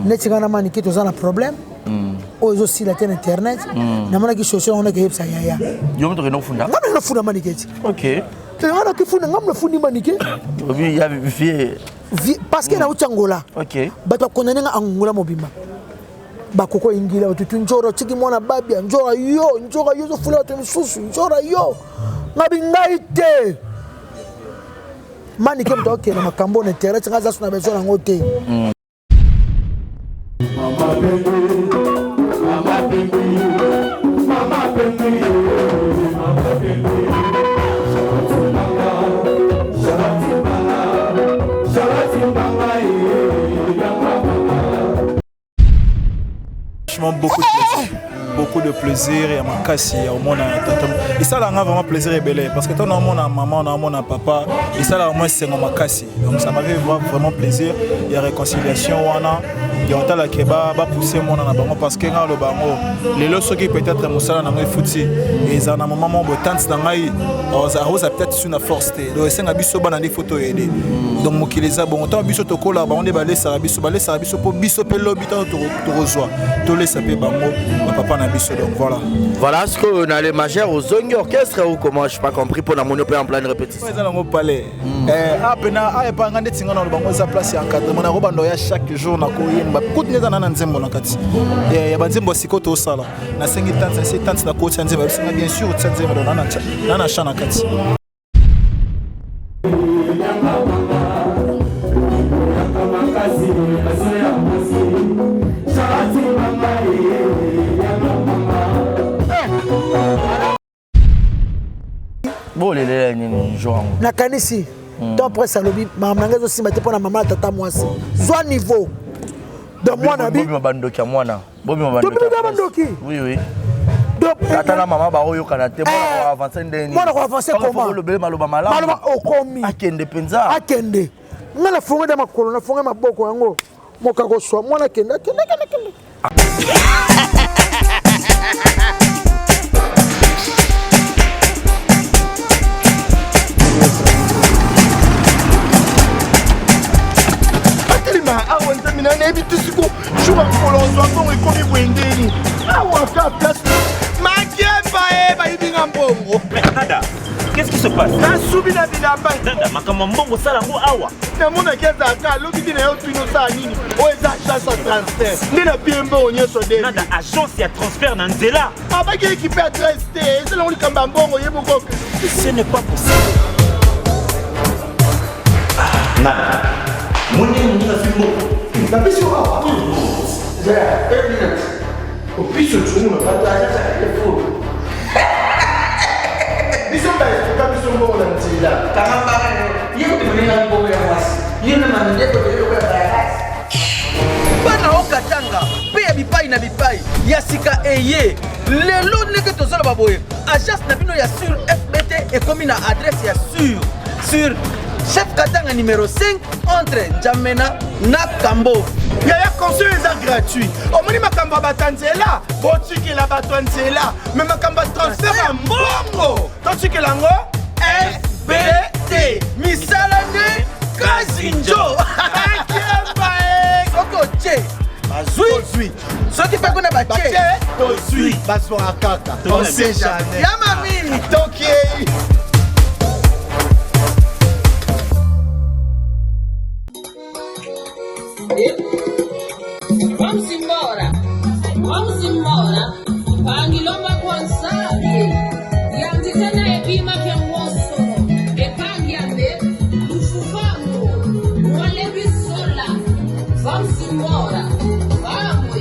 Netigana mani qui tozana problème. Aux aussi la télé internet. Namana qui cherche on a qui ça yaya. Yo me no funda. Ngam no funda mani keti. OK. Te ngana ki funda ngam no fundi mani ke. Oui, il y a vie parce que na utangola. OK. Bato konane nga angola mobimba. Bakoko ingila tutu njoro tiki mona babia njora yo zo fula to msusu njora yo. Ngabi ngaite. Mani ke mto okay na makambo na internet ngaza suna bezo na ngote. Beaucoup de plaisir et à ma casse au monde et ça là vraiment plaisir et belle parce que toi on a maman on a papa et ça là moi c'est ma casse donc ça m'avait vraiment plaisir il y a réconciliation on il y a la keba ba pousser mon na bango parce que dans le bango les lots qui peut-être musala na ngai fouti et ça na maman bo tante na ngai ça peut-être sur na force donc c'est na biso ba na des photos aider donc mokileza bon temps biso to kola ba on est balé ça biso pour biso pe lobby to reçoit to laisser pe bango papa na biso donc voilà ce que on a les majeurs aux zongi orchestre ou comment je pas compris pour la monopole en pleine répétition ça on parler apena pas ngande tinga na bango za place ya encadrement na robando ya chaque jour na koyemba kuti neza na nzembo na kati ya banzembo sikoto osala na sengi tante na koti nzembo bien sûr nzembo na chana kati bon les ni jouant na kanisi donc après ça lobi maman ngazo simba te pona maman tata mwasi zwa niveau de moi na bi bobi mabandoki mwana bobi mabandoki oui donc tata na maman ba oyo kana te mwana avancer ndeni mwana ko avancer comment le bel maloba malama okomi akende penza akende ngala fonga de makolo na fonga maboko yango moka ko swa mwana kende Nada, qu'est-ce qui se passe? Nada, agence et transfert Nanzela. Ce n'est pas possible. Nada. Bana okatanga pe ya bipai na bipai ya sika eye lelo ndenge tozala baboye agence na bino ya sur FBT ekomi na adresse ya sur chef Katanga numéro 5 entre Njamena na Kambo. Yaya conseil est gratuit. Au moins makamba batanzela, botiki la batanzela, mais makamba transfert à mbongo. Totiki lango FBT. Misala ne Kazinjo. Soko che. Bazui. Soki pa kona bache. Tozui. Baso akaka. On sait jamais. Yama mimi. Toki. Vamos embora. Pangilomba kwanzali. Yandikana epima kenwoso. Epangiambe. Ufufango. Wale bisola. Vamos embora. Vamos.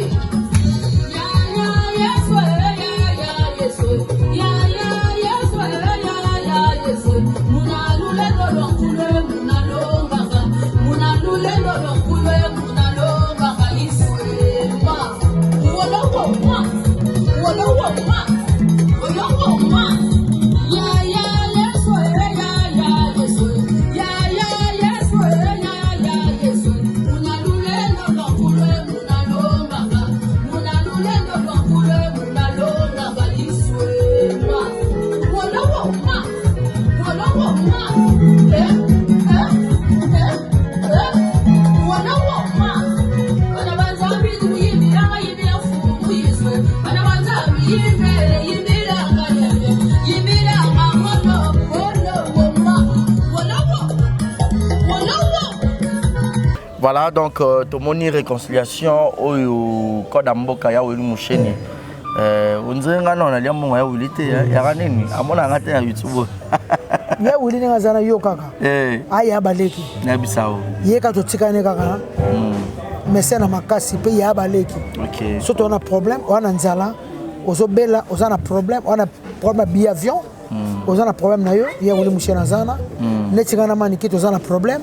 Voilà, donc tout le monde réconciliation au code Amboka ya Wili Moucheni. On dirait que on a lié mon ya Wili te ya raneni. Amona ngate ya YouTube. Ya Wili nga zana yo kaka. Aya baleki. Na bisao. Ye ka to tikane kaka. Mais c'est na makasi pe ya baleki. OK. Surtout on a problème, on a nzala, ozo bela, on a problème, on a problème bi avion. On a problème na yo, ya Wili Moucheni zana. Netikana maniki to zana problème.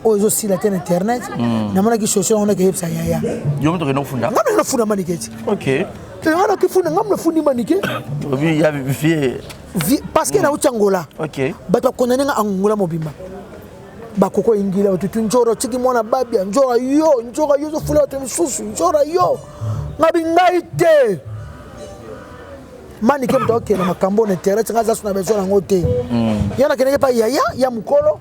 Ozo si la télé internet na mona ki social on a ke yepsa yaya Yo mto no funda. Ngam no funda maniketi. OK. Te wana ki funda ngam no fundi manike. Obi ya vie. Parce que na utangola. OK. Bato konane nga angola mobimba. Bakoko ingila watu njoro chiki mwana babia njora yo zo fula watu msusu njora yo. Ngabi ngaite. Manike mto okay na makambo na internet ngaza suna bezo na ngote. Yana keneke pa yaya ya mukolo.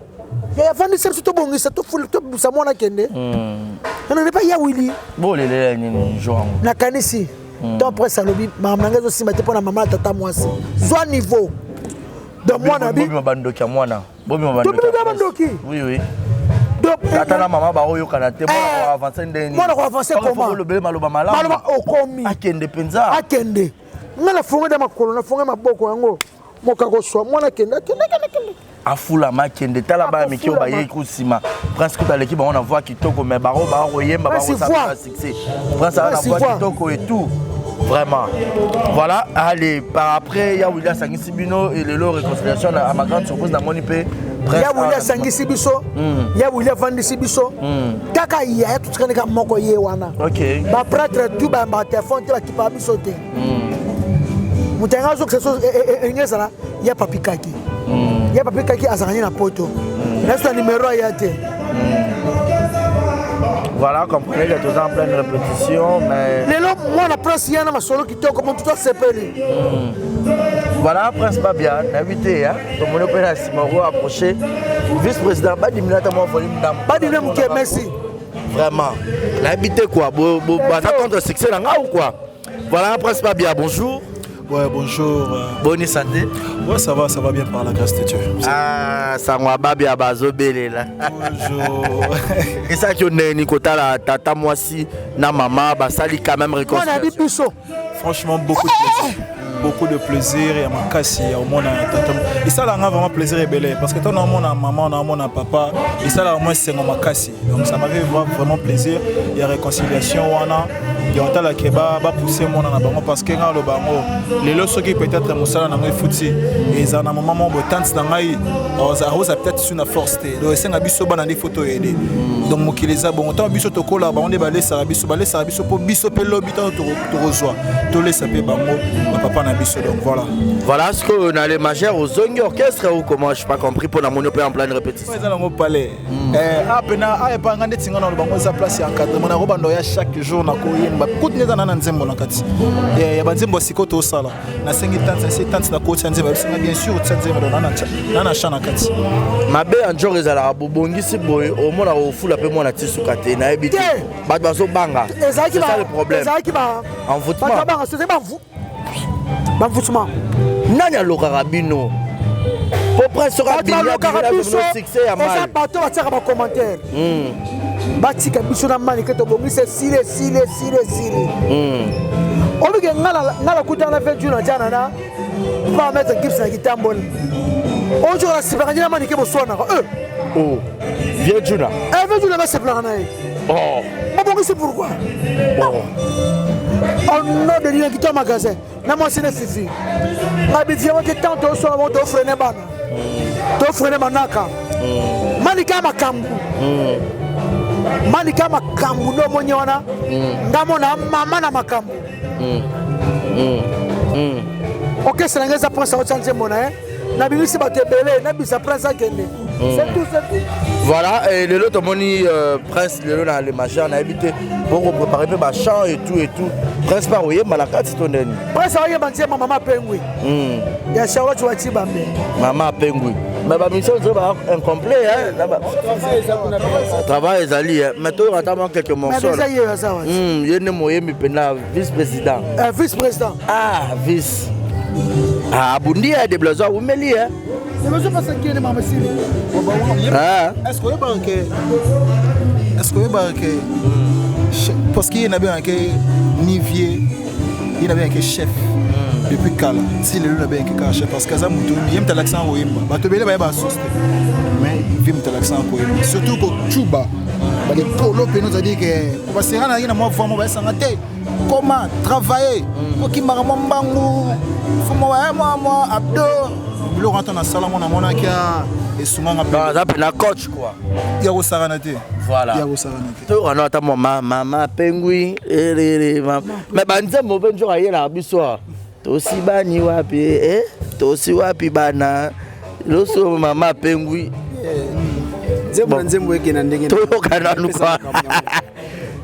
Ya fandi sertu to bongisa to fulu to samona kende. Non ne pas ya Willy. Bon les ni jour. Na kanisi. Donc après ça lobi mama ngazo simba te pona mama tata mwasi. Zwa niveau. De moi na bi. Bobi mabandoki mwana. Bobi mabandoki. Oui. Donc tata na mama ba oyo kana te mwana avancer ndeni. Mwana ko avancer comment? Le bele maloba malamu. Maloba okomi. Akende penza. Akende. Ngala fonga da makolo na fonga maboko yango. Moka ko so mwana kende. Afula makende tala ba mikio ba ye kusima presque dans l'équipe on a voit kitoko mais baro yemba baro ça va succès presque on voit kitoko et tout vraiment voilà allez par après ya William Sangisi Bino et le lot réconciliation à ma grande surprise dans mon IP ya William Sangisi Biso ya William Vandisi Biso kaka ya tout traîner comme moko ye wana OK ba prêtre tout ba téléphone te ba ki pa biso te mutenga zo que c'est ngeza la ya papikaki ya papi kaki azangani na poto reste le numéro ya te voilà comprenez que tous en pleine répétition mais lelo moi la presse yana masolo kitoko comme tout s'appelle voilà prince Babia invité hein tout le monde peut la Simoro approcher vice-président Badimina ta moi volume dam Badimina muke merci vraiment l'invité quoi ça contre succès là ou quoi voilà prince Babia bonjour. Ouais, bonjour. Bonne santé. Ouais, ça va bien par la grâce de Dieu. Ah, ça m'a babi à bazobele là. Bonjour. Et ça qui est Nikota la tata moi si na maman basali quand même réconciliation. Franchement beaucoup de plaisir. Beaucoup de plaisir et à ma casse au monde et ça là vraiment plaisir et belé parce que toi non mon maman non mon papa et ça là au moins c'est ma casse donc ça m'avait vraiment plaisir il y a réconciliation wana il y a ta la keba ba pousser mon na bango parce que dans le bango les lots qui peut-être musala na ngai futi et ça na maman mon tante na ngai ça peut-être sur na force donc c'est na biso bana des photos aider donc mo kileza bon temps biso to kola ba on débale ça biso pour biso pe lobby to reçoit to laisser pe bango papa na biso donc voilà ce que dans les majeurs aux zongi orchestre ou comment je pas compris pour la monopole en pleine répétition ça dans palais apena pas ngande tinga na bango za place encadrement na robando ya chaque jour na koyemba kutineza na nzembo na kati ya banzembo sikoto osala na sengi tante na koti nzembo bien sûr nzembo na chana kati mabe anjor ezala bobongisi boy au mona ofula pe mona tisuka te na ebité ba bazo banga c'est ça le problème en votement bavutuma nani alokaka bino po prince succès ya mal bato batiaka bacommentaire batika biso na mani ke tobongisa sile obike ngala kutana fe juna jana na ba mettre gips na kitambola ojo la sipaka na mani ke bosona vieux juna ba sepla na bongisi pourquoi on a de rien qui t'a magasin na moi c'est fifi ma bivio que tant to so mo to freiner banaka malika makambu no monyona ngamo na mama na makambu OK c'est l'angeza prince au change mona na bimisi batebele na bisa prince akende c'est tout voilà et le lot moni prince le lot dans les majeurs na habité pour préparer ba chant et tout prince pas oye malaka titondeni prince oye bantie mama pengui ya Charlotte wati bambe mama pengui mais ba mission ba incomplet hein travail ezali mais toi attends quelques morceaux yene moye mi pena vice président vice Abundi a des besoins ou meli hein. C'est besoin parce que est maman Siri. Est-ce que est-ce que vous avez parce qu'il y a bien un nivier, il y a bien un chef depuis Kala. Si le lieu a bien un chef, parce que ça mouton, il y a un accent au Imba. Bah tu veux pas y sauce, mais il y a un accent au Imba. Surtout pour Chuba, bah les polos nous a dit que parce que rien n'a moi vraiment va s'arrêter. Comment travailler? Pour qui m'a ramambangu, faut moi abdo. Le rentre dans salon mon amona qui a et souvent la coach quoi. Il y a au Saranate. Voilà. Il y a au Saranate. Tu on attend maman pengui mais banze mo benjo aye la biso. Tosi bani wapi tosi wapi bana. Loso mama pengui. Nzembo yake na ndenge. To kana nuka.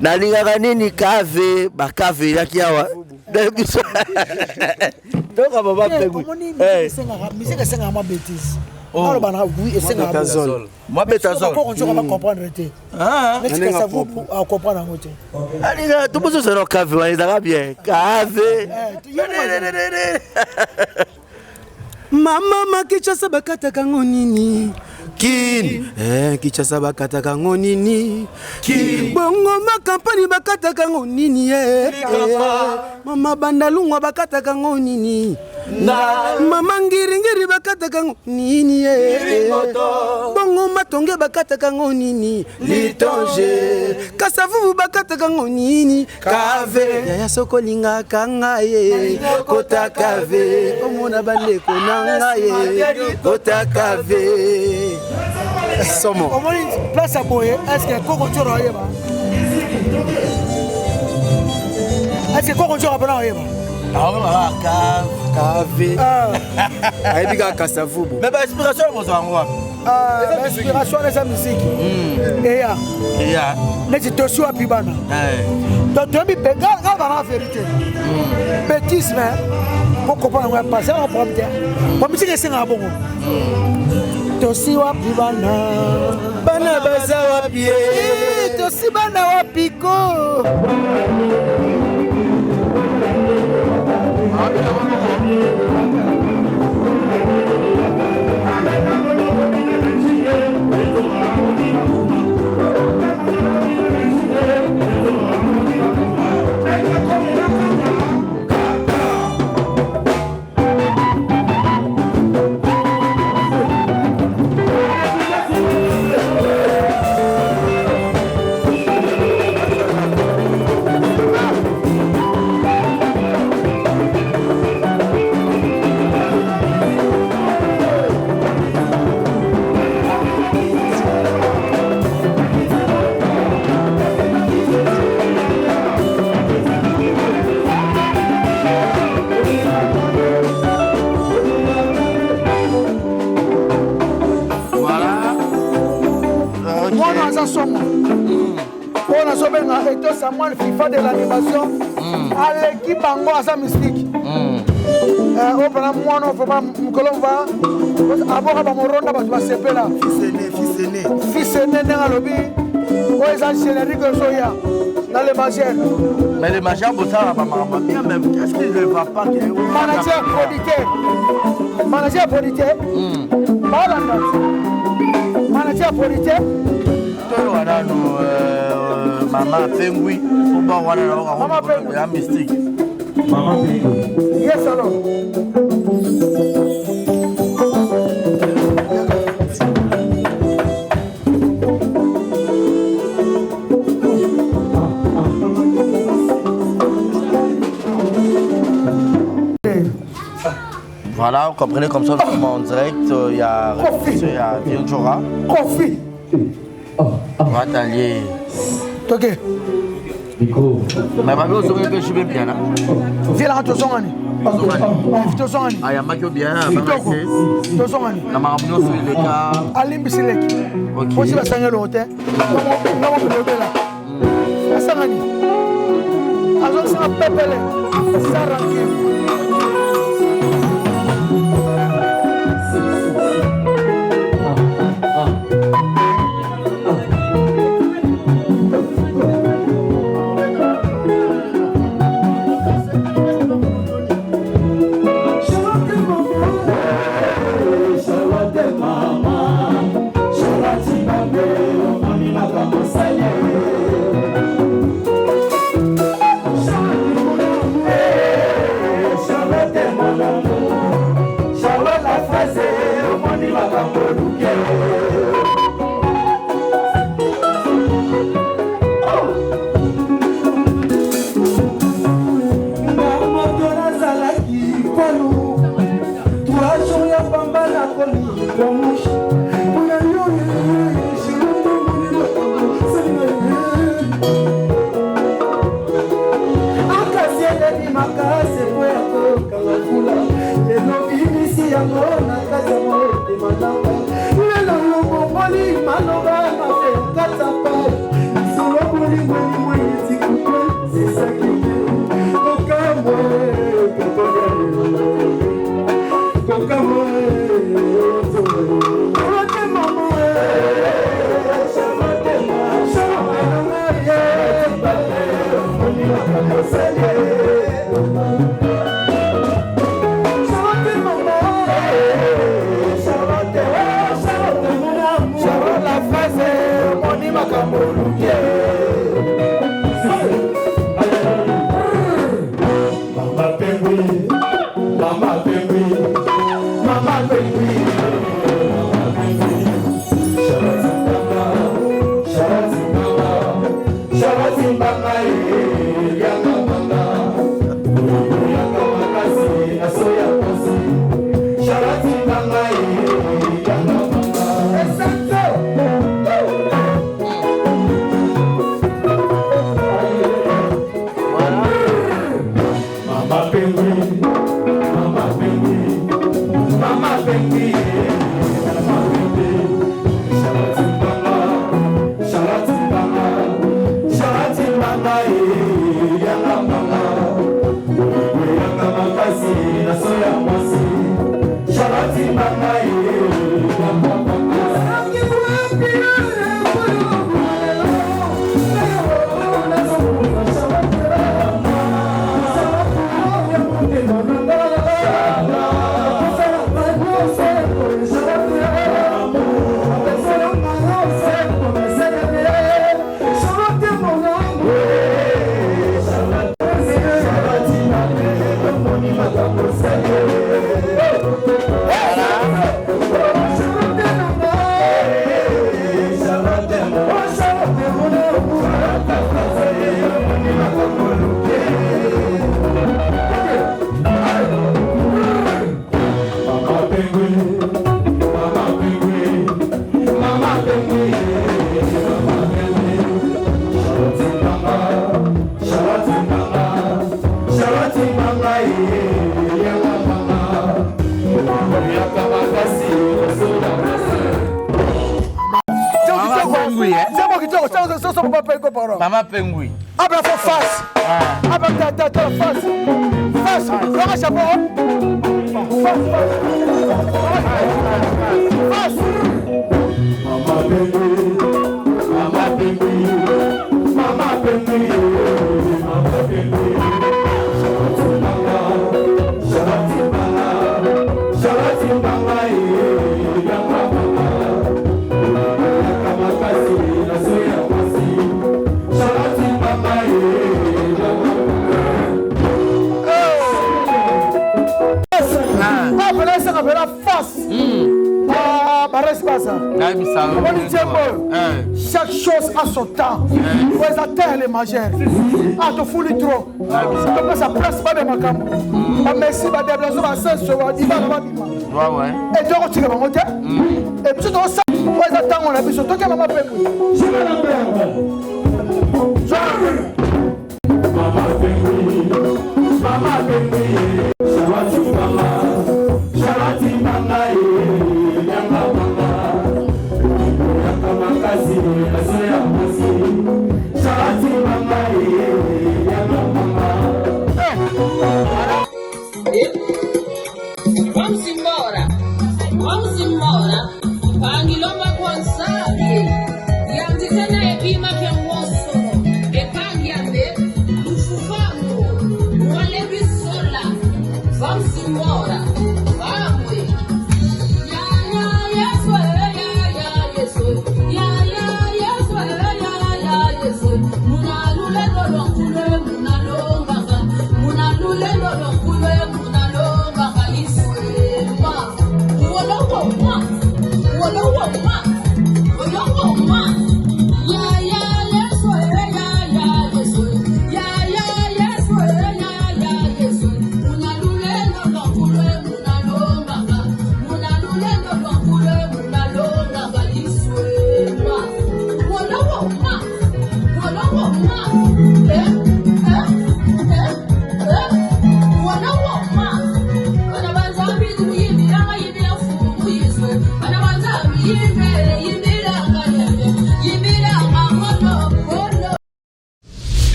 Nalingaka nini kave bakave yaki awa. Biso. Toka baba pengui. Musique c'est ma bêtise. Alors bana oui et c'est Betazol. Moi Betazol. Pourquoi on va comprendre été. Mais c'est que ça vous à comprendre en côté. Allez là, tout besoin c'est cave, on est bien. Cave. Mama makichasa bakata kango nini? Kin kichasa bakata kango nini? Kin bongo makampani bakata kango nini? Mama bandalungwa bakata kango nini? Na mama ngiri bakata kango nini? Bongo matonge bakata kango nini? Litonge kasavu bakata kango nini? Kave ya sokolinga kanga ye kota kave omona bande konanga ye kota kave somo omoni place à boye est-ce que koko toro yeba est-ce que koko toro bana yeba Ah cave aibika kasavubu mais ba inspiration bozo ngwa inspiration de musique et ya les tosu api bana donc tu me regarde la vérité bêtise mais pour comprendre on passer on prend bien pour musique c'est un bon tosi wapi bana baza wapi tosi bana wapi ko Samuel FIFA de l'animation à l'équipe Bango à sa mystique. Au pendant moi non faut pas Colomba avant ba moronda ba tu sepe là fils aîné dans le lobby ouais ça générique soya dans les magères mais les magères bossa ba mama bien même qu'est-ce qu'il ne va pas manager producteur balanda manager producteur to wana no Mama Pengui, pour pas voir Mama Pengui, la mystique. Mama Pengui. Yes, alors. Voilà, vous comprenez comme ça, en direct, il y a Virjora. Kofi. Atelier. Ok. Mais pas bien, vous aurez pêché bien là. Viens là, tu sens Annie. Tu sens Annie. Ah, il y a ma qui bien. Tu sens Annie. La marabouno sur les cas. Alim Bisilek. Ok. Aussi, va s'en aller au hôtel. Non, on peut le là. La sang Annie. Alors, c'est un pépélé. Ça rentre. Mama, makasi po ya kokanga fula lelo bimisi yango na kati ya motema nanga lelo lobongoli maloba mabe kati ya pai solo bolingolingo etikukwe zezakike kokamwe kokamwe Maman Pengui. Abra for face. Abra ta face. Face. Lama chapeau. Face. Mama Pengui. Mama Pengui. Mama Pengui. Mama Pengui. La face. Chaque chose a son temps. Les atteindre les majeurs. Ah, tu fous trop. Donc ça presse pas de ma cam. Merci à déplacer à 5 sur la diva. Ouais. Et tu retires mon moteur. Et puis tu dois ça. Les attendre on a vu sur toi qui maman fait. Je vais la perdre. Maman fait. Maman fait. Ça va tu maman. Sharati mama yanga mama yanga makazi asoya mosi Sharati mama yanga mama Vamos embora Pangilomba kwansabi Yandikana epima kenwoso Epangiambe Ufufamu Wale bisola Vamos embora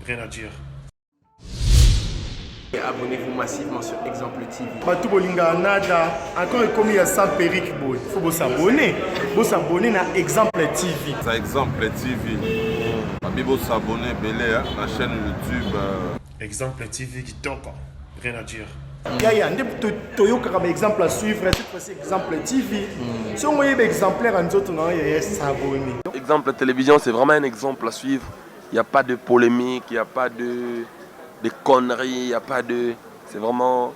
rien à dire. Et abonnez-vous massivement sur Exemple TV. Batou Bolinga Nada, encore comme il y a ça Peric Boy. Il faut s'abonner. Vous s'abonner à Exemple TV. C'est Exemple TV. Vous s'abonner belé à la chaîne YouTube. Exemple TV qui toque, rien à dire. Yaya, un exemple à suivre, cette fois-ci Exemple TV. Si on voyait exemplaire en autres, on va s'abonner. Exemple télévision, c'est vraiment un exemple à suivre. Il n'y a pas de polémique, il n'y a pas de conneries, il n'y a pas de... C'est vraiment...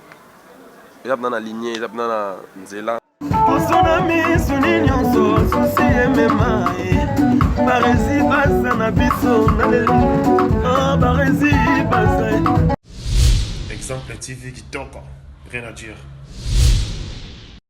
Il y a dans la lignée, il y a dans la nzela. Exemple TV qui toque, rien à dire.